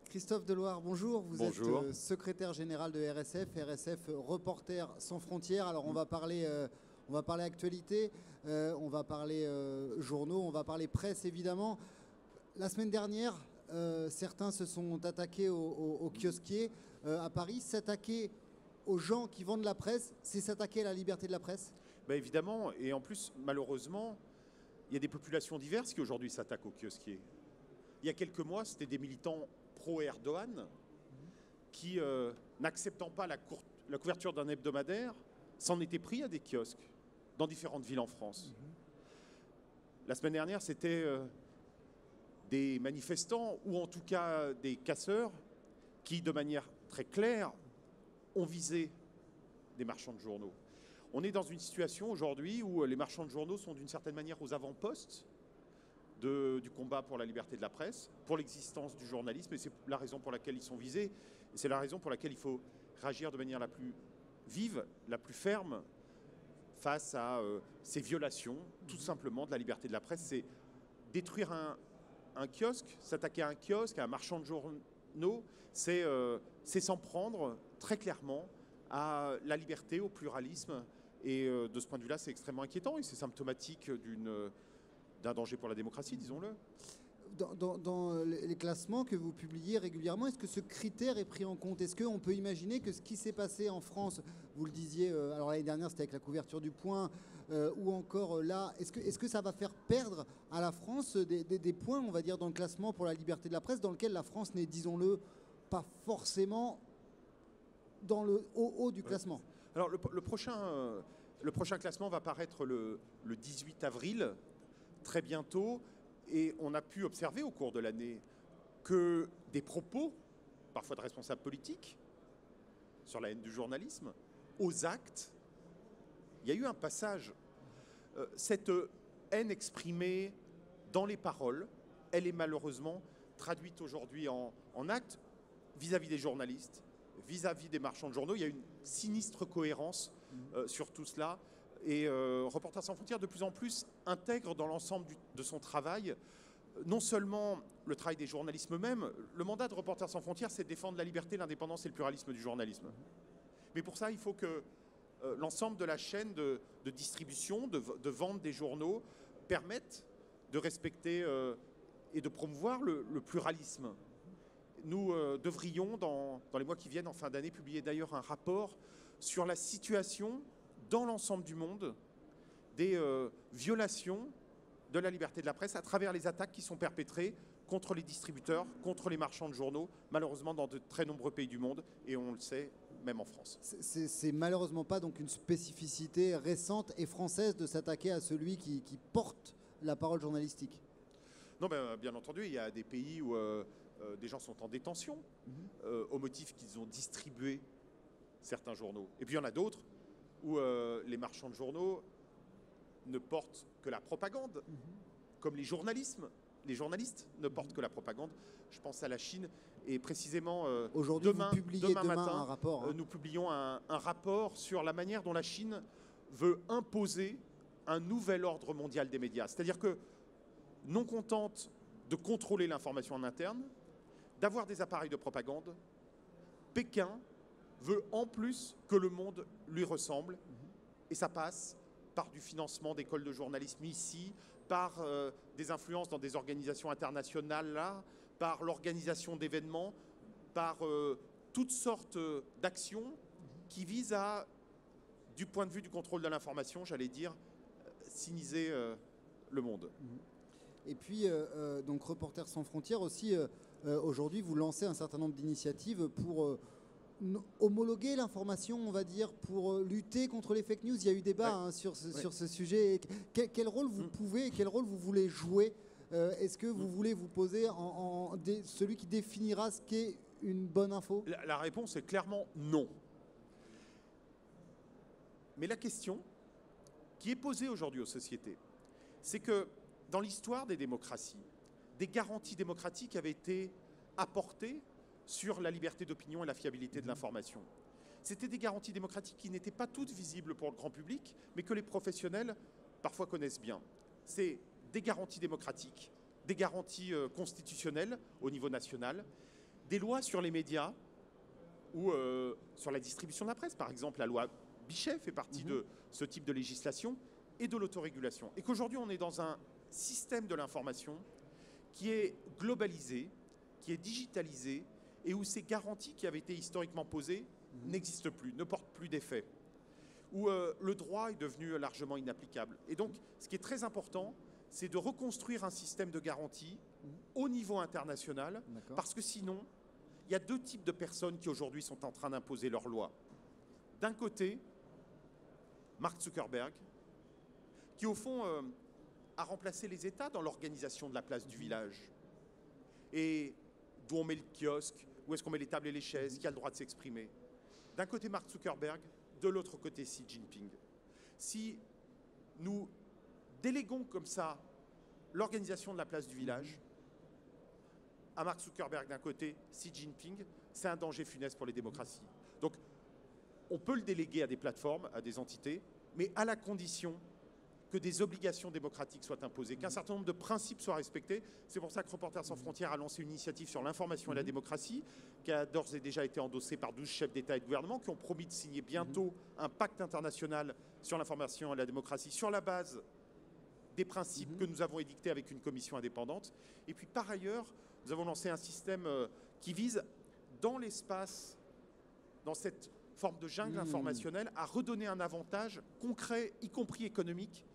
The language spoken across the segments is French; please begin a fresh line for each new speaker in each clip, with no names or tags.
Christophe Deloire, bonjour. Vous
Bonjour.
êtes secrétaire général de RSF, Reporters sans frontières. Alors on va parler actualité, on va parler journaux, on va parler presse évidemment. La semaine dernière, certains se sont attaqués aux kiosquiers à Paris. S'attaquer aux gens qui vendent la presse, c'est s'attaquer à la liberté de la presse?
Ben évidemment, et en plus, malheureusement, il y a des populations diverses qui aujourd'hui s'attaquent aux kiosquiers. Il y a quelques mois, c'était des militants pro-Erdogan qui, n'acceptant pas la couverture d'un hebdomadaire, s'en étaient pris à des kiosques dans différentes villes en France. La semaine dernière, c'était des manifestants, ou en tout cas des casseurs, qui, de manière très claire, ont visé des marchands de journaux. On est dans une situation aujourd'hui où les marchands de journaux sont d'une certaine manière aux avant-postes du combat pour la liberté de la presse, pour l'existence du journalisme, et c'est la raison pour laquelle ils sont visés, et c'est la raison pour laquelle il faut réagir de manière la plus vive, la plus ferme, face à ces violations, tout simplement, de la liberté de la presse. C'est détruire un kiosque, s'attaquer à un kiosque, à un marchand de journaux, c'est s'en prendre très clairement à la liberté, au pluralisme, et de ce point de vue-là, c'est extrêmement inquiétant, et c'est symptomatique d'un danger pour la démocratie, disons-le.
Dans les classements que vous publiez régulièrement, est-ce que ce critère est pris en compte? Est-ce qu'on peut imaginer que ce qui s'est passé en France, vous le disiez, alors l'année dernière c'était avec la couverture du Point, ou encore là, est-ce que ça va faire perdre à la France des points, on va dire, dans le classement pour la liberté de la presse, dans lequel la France n'est, disons-le, pas forcément dans le haut du classement?
Alors le prochain classement va paraître le 18 avril, très bientôt, et on a pu observer au cours de l'année que des propos, parfois de responsables politiques, sur la haine du journalisme, aux actes, il y a eu un passage. Cette haine exprimée dans les paroles, elle est malheureusement traduite aujourd'hui en actes vis-à-vis des journalistes, vis-à-vis des marchands de journaux. Il y a une sinistre cohérence sur tout cela. Et Reporters sans frontières, de plus en plus, intègre dans l'ensemble de son travail non seulement le travail des journalistes eux-mêmes. Le mandat de Reporters sans frontières, c'est de défendre la liberté, l'indépendance et le pluralisme du journalisme. Mais pour ça, il faut que l'ensemble de la chaîne de distribution, de vente des journaux, permette de respecter et de promouvoir le pluralisme. Nous devrions, dans les mois qui viennent, en fin d'année, publier d'ailleurs un rapport sur la situation dans l'ensemble du monde des violations de la liberté de la presse à travers les attaques qui sont perpétrées contre les distributeurs, contre les marchands de journaux, malheureusement dans de très nombreux pays du monde, et on le sait, même en France.
C'est malheureusement pas donc une spécificité récente et française de s'attaquer à celui qui porte la parole journalistique?
Non, bien entendu, il y a des pays où des gens sont en détention au motif qu'ils ont distribué certains journaux. Et puis il y en a d'autres où les marchands de journaux ne portent que la propagande, comme les journalistes ne portent que la propagande. Je pense à la Chine, et précisément
aujourd'hui, vous publiez demain
matin,
un rapport.
Nous publions un rapport sur la manière dont la Chine veut imposer un nouvel ordre mondial des médias. C'est-à-dire que, non contente de contrôler l'information en interne, d'avoir des appareils de propagande, Pékin veut en plus que le monde lui ressemble, et ça passe par du financement d'écoles de journalisme ici, par des influences dans des organisations internationales là, par l'organisation d'événements, par toutes sortes d'actions qui visent à, du point de vue du contrôle de l'information, j'allais dire, cyniser le monde.
Et puis, donc Reporters sans frontières aussi, aujourd'hui, vous lancez un certain nombre d'initiatives pour homologuer l'information, on va dire, pour lutter contre les fake news. Il y a eu débat sur ce sujet. Quel rôle vous pouvez et quel rôle vous voulez jouer? Est-ce que vous voulez vous poser en celui qui définira ce qu'est une bonne info?
La réponse est clairement non. Mais la question qui est posée aujourd'hui aux sociétés, c'est que dans l'histoire des démocraties, des garanties démocratiques avaient été apportées sur la liberté d'opinion et la fiabilité de l'information. C'était des garanties démocratiques qui n'étaient pas toutes visibles pour le grand public, mais que les professionnels parfois connaissent bien. C'est des garanties démocratiques, des garanties constitutionnelles au niveau national, des lois sur les médias ou sur la distribution de la presse. Par exemple, la loi Bichet fait partie de ce type de législation et de l'autorégulation. Et qu'aujourd'hui, on est dans un système de l'information qui est globalisé, qui est digitalisé et où ces garanties qui avaient été historiquement posées n'existent plus, ne portent plus d'effet, où le droit est devenu largement inapplicable. Et donc, ce qui est très important, c'est de reconstruire un système de garantie au niveau international, parce que sinon, il y a deux types de personnes qui aujourd'hui sont en train d'imposer leurs lois. D'un côté, Mark Zuckerberg, qui au fond a remplacé les États dans l'organisation de la place du village. Et d'où on met le kiosque, où est-ce qu'on met les tables et les chaises, qui a le droit de s'exprimer. D'un côté Mark Zuckerberg, de l'autre côté Xi Jinping. Si nous déléguons comme ça l'organisation de la place du village à Mark Zuckerberg d'un côté, Xi Jinping, c'est un danger funeste pour les démocraties. Donc on peut le déléguer à des plateformes, à des entités, mais à la condition que des obligations démocratiques soient imposées, qu'un certain nombre de principes soient respectés. C'est pour ça que Reporters sans frontières a lancé une initiative sur l'information et la démocratie, qui a d'ores et déjà été endossée par 12 chefs d'État et de gouvernement, qui ont promis de signer bientôt un pacte international sur l'information et la démocratie, sur la base des principes que nous avons édictés avec une commission indépendante. Et puis par ailleurs, nous avons lancé un système qui vise, dans l'espace, dans cette forme de jungle informationnelle, à redonner un avantage concret, y compris économique,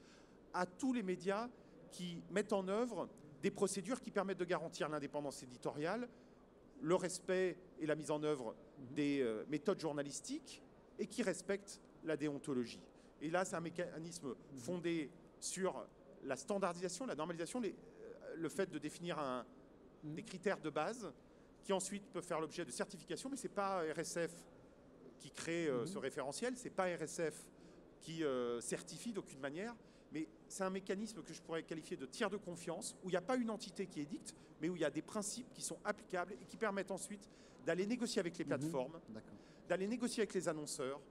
à tous les médias qui mettent en œuvre des procédures qui permettent de garantir l'indépendance éditoriale, le respect et la mise en œuvre des méthodes journalistiques et qui respectent la déontologie. Et là, c'est un mécanisme fondé sur la standardisation, la normalisation, le fait de définir des critères de base qui ensuite peuvent faire l'objet de certification, mais ce n'est pas RSF qui crée ce référentiel, ce n'est pas RSF qui certifie d'aucune manière, mais c'est un mécanisme que je pourrais qualifier de tiers de confiance, où il n'y a pas une entité qui édicte, mais où il y a des principes qui sont applicables et qui permettent ensuite d'aller négocier avec les plateformes, d'aller négocier avec les annonceurs,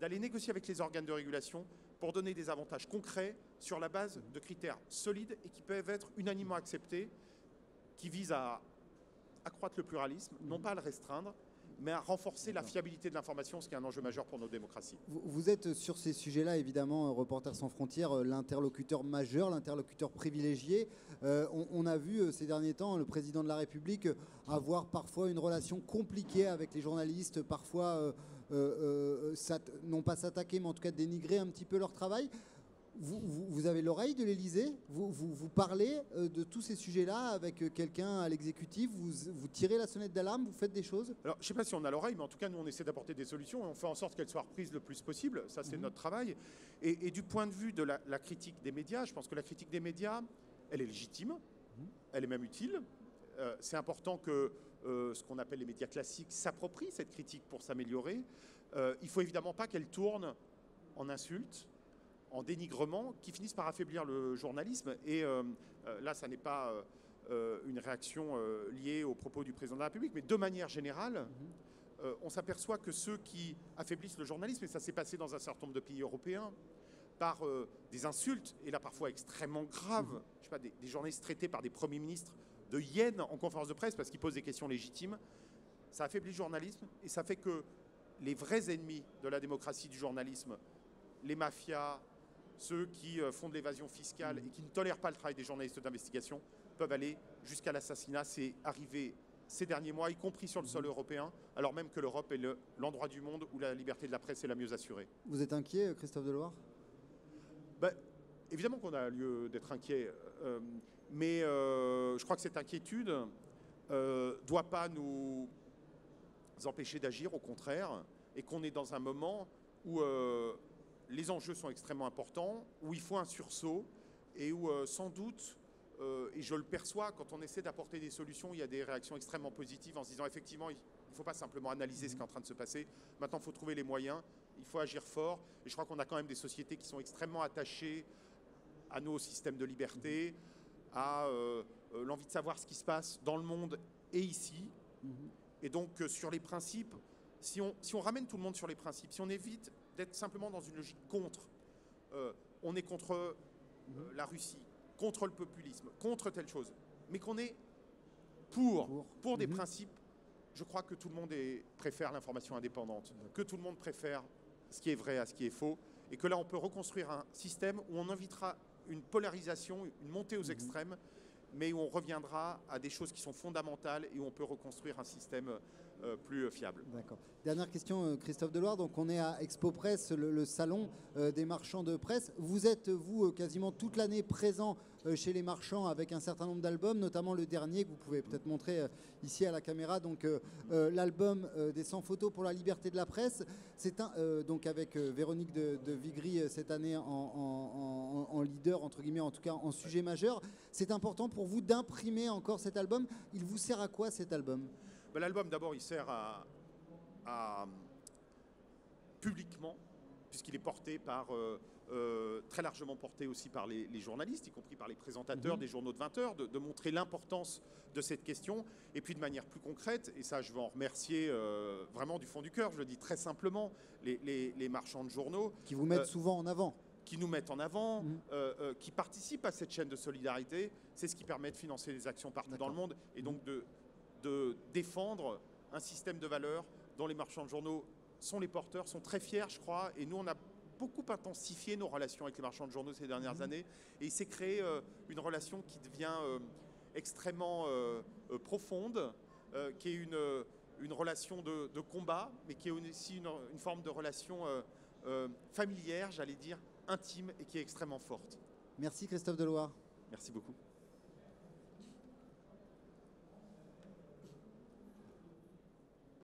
d'aller négocier avec les organes de régulation pour donner des avantages concrets sur la base de critères solides et qui peuvent être unanimement acceptés, qui visent à accroître le pluralisme, non pas à le restreindre, mais à renforcer la fiabilité de l'information, ce qui est un enjeu majeur pour nos démocraties.
Vous êtes sur ces sujets-là, évidemment, Reporters sans frontières, l'interlocuteur majeur, l'interlocuteur privilégié. On a vu ces derniers temps le président de la République avoir parfois une relation compliquée avec les journalistes, parfois non pas s'attaquer, mais en tout cas dénigrer un petit peu leur travail. Vous avez l'oreille de l'Élysée, vous parlez de tous ces sujets-là avec quelqu'un à l'exécutif, vous tirez la sonnette d'alarme, vous faites des choses?
Alors, je ne sais pas si on a l'oreille, mais en tout cas, nous, on essaie d'apporter des solutions et on fait en sorte qu'elles soient reprises le plus possible. Ça, c'est notre travail. Et du point de vue de la critique des médias, je pense que la critique des médias, elle est légitime, elle est même utile. C'est important que ce qu'on appelle les médias classiques s'approprient cette critique pour s'améliorer. Il ne faut évidemment pas qu'elle tourne en insultes, en dénigrement, qui finissent par affaiblir le journalisme. Et là, ça n'est pas une réaction liée aux propos du président de la République, mais de manière générale, on s'aperçoit que ceux qui affaiblissent le journalisme, et ça s'est passé dans un certain nombre de pays européens, par des insultes, et là parfois extrêmement graves, je sais pas, des journalistes traités par des premiers ministres de hyènes en conférence de presse parce qu'ils posent des questions légitimes, ça affaiblit le journalisme, et ça fait que les vrais ennemis de la démocratie du journalisme, les mafias, ceux qui font de l'évasion fiscale et qui ne tolèrent pas le travail des journalistes d'investigation, peuvent aller jusqu'à l'assassinat. C'est arrivé ces derniers mois, y compris sur le sol européen, alors même que l'Europe est l'endroit du monde où la liberté de la presse est la mieux assurée.
Vous êtes inquiet, Christophe Deloire?
Évidemment qu'on a lieu d'être inquiet, mais je crois que cette inquiétude ne doit pas nous empêcher d'agir, au contraire, et qu'on est dans un moment où les enjeux sont extrêmement importants, où il faut un sursaut et où sans doute, et je le perçois, quand on essaie d'apporter des solutions, il y a des réactions extrêmement positives en se disant effectivement, il ne faut pas simplement analyser ce qui est en train de se passer. Maintenant, il faut trouver les moyens, il faut agir fort. Et je crois qu'on a quand même des sociétés qui sont extrêmement attachées à nos systèmes de liberté, à l'envie de savoir ce qui se passe dans le monde et ici. Et donc, sur les principes, si on ramène tout le monde sur les principes, si on évite d'être simplement dans une logique contre, on est contre la Russie, contre le populisme, contre telle chose. mais qu'on est pour des principes. Je crois que tout le monde préfère l'information indépendante, que tout le monde préfère ce qui est vrai à ce qui est faux, et que là, on peut reconstruire un système où on évitera une polarisation, une montée aux extrêmes, mais où on reviendra à des choses qui sont fondamentales et où on peut reconstruire un système plus fiable.
D'accord. Dernière question, Christophe Deloire. Donc, on est à Expo Presse, le salon des marchands de presse. Vous êtes, vous, quasiment toute l'année présent chez les marchands avec un certain nombre d'albums, notamment le dernier que vous pouvez peut-être montrer ici à la caméra. Donc, l'album des 100 photos pour la liberté de la presse. C'est donc avec Véronique de Vigry cette année en leader, entre guillemets, en tout cas en sujet majeur. C'est important pour vous d'imprimer encore cet album. Il vous sert à quoi cet album ?
L'album, d'abord, il sert à publiquement, puisqu'il est porté par, très largement porté aussi par les journalistes, y compris par les présentateurs des journaux de 20 heures, de montrer l'importance de cette question. Et puis de manière plus concrète, et ça je veux en remercier vraiment du fond du cœur, je le dis très simplement, les marchands de journaux.
Qui vous mettent souvent en avant.
Qui nous mettent en avant, qui participent à cette chaîne de solidarité. C'est ce qui permet de financer des actions partout dans le monde et donc de défendre un système de valeurs dont les marchands de journaux sont les porteurs, sont très fiers, je crois. Et nous, on a beaucoup intensifié nos relations avec les marchands de journaux ces dernières années. Et il s'est créé une relation qui devient extrêmement profonde, qui est une relation de combat, mais qui est aussi une forme de relation familière, j'allais dire, intime, et qui est extrêmement forte.
Merci Christophe Deloire.
Merci beaucoup.